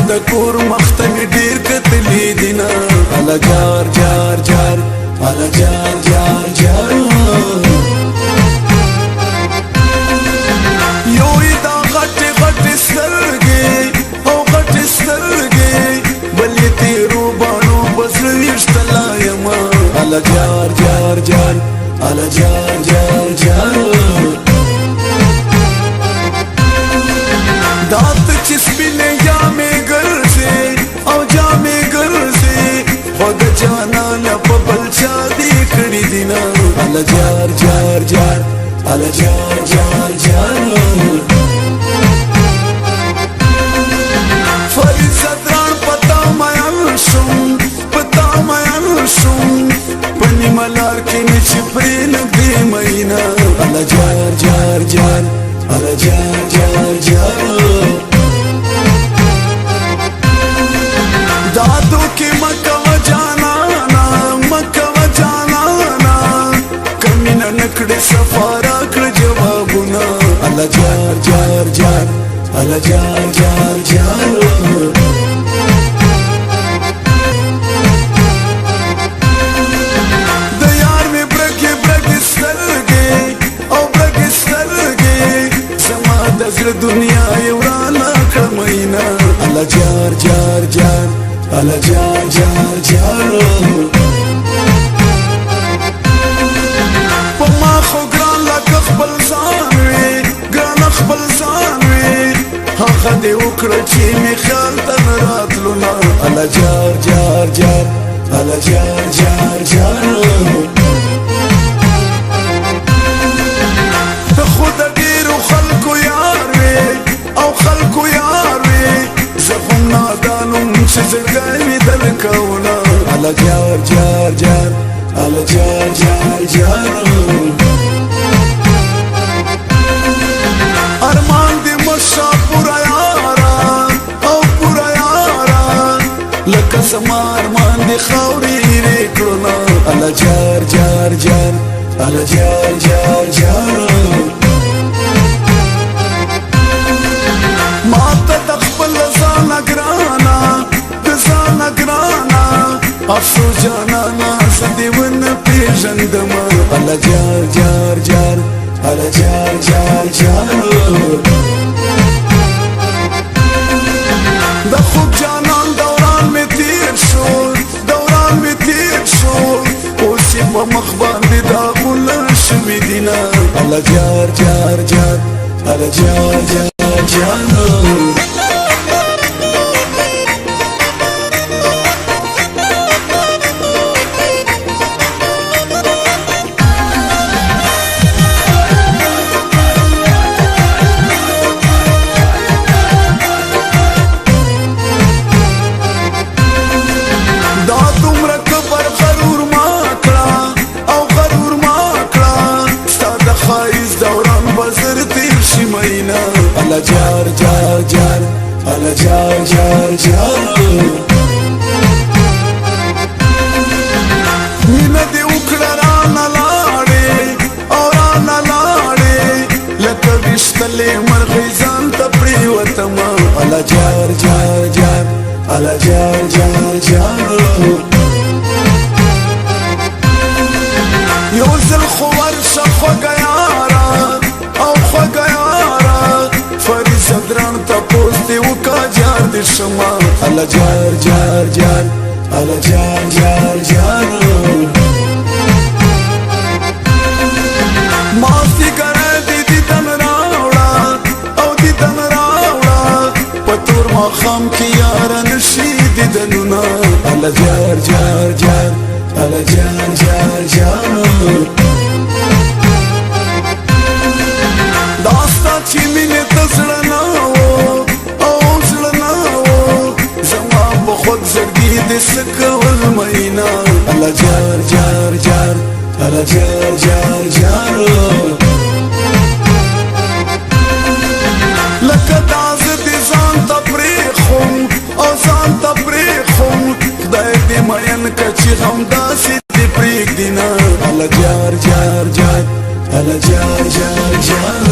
د کور مختمي ډیر کتلی دینا الا جار جار جار الا جار جار جار یو دا غټ غټ سترګې او غټ سترګې بلې تیرو باڼو بزړه ویشتلا یم الا جار جار جار الا جار جار جار دات چسپینے جامے گرزے او جامے گرزے خود جانا لپا بلچا دیکھڑی دینا الا جار جار جار الا جار جار جار فری صدران پتا میان شم پتا میان شم پنی ملار کی نیچی پرینک دی مینا الا جار جار جار الا جار جار جار دادو کی مکہ و جانانا مکہ و جانانا کمینا نکڑے سفارا کر جوابنا الا جار جار جار الا جار جار جار دیار میں برگے برگے سرگے او برگے سرگے زما دزر دنیا یورانا کرمینا الا جار جار جار الا جار جار جار پما خو گران لکه خپل ځان وي گران خپل ځان وي هغه دې وکړه چې مې خیال ته نه راتلو نه الا جار جار جار الا جار جار جار خود ډېرو خلکو یار وي او خلکو یار وي زه هم نادانم چې زړګی مې دل کوونه الا جار جار جار الا جار جار جار ارمان دې مشا پورا یارا او پورا یارا لکه زما ارمان دې خاورې رې کړونه الا جار جار جار الا جار جار جار ماته د خپل ځانه ګرانه د ځانه ګرانه افسوس جانانه زه دې ونه پېژندمه الا جار جار جار الا جار جار جار د خوب جانان دوران مې تیر شو دوران مې تیر شو اوس یې په مخ باندې داغونه شوي دینه الا جار جار جار الا جار جار جار الا جار جار جار الا جار جار جار مینا دې وکړه رانه لاړې او رانه لاړې لکه ویشتلې مرغۍ ځان ته پرېوتمه الا جار جار جار الا جار جار جار یو ځل خو ورشه خوږه یاره او خوږه فری صدران تا پوستی وکا جار دی شما الا جار جار جار الا جار جار جار ماستی کرے دی دیدن راوڑا او دیدن راوڑا پتور مخام کی یارن شی دیدنونا الا جار جار جار الا جار جار جار داستا چی مینه تزړه نه و او زړه نه و زما په خود زړګي دې څه کول مینا الا جار جار جار الا جار جار جار لکه داز دې ځان ته پرېښوم او ځان ته پرېښوم خدای دې مین که چې همداسې دې پرېږدي نه الا جار جار جار الا جار جار جار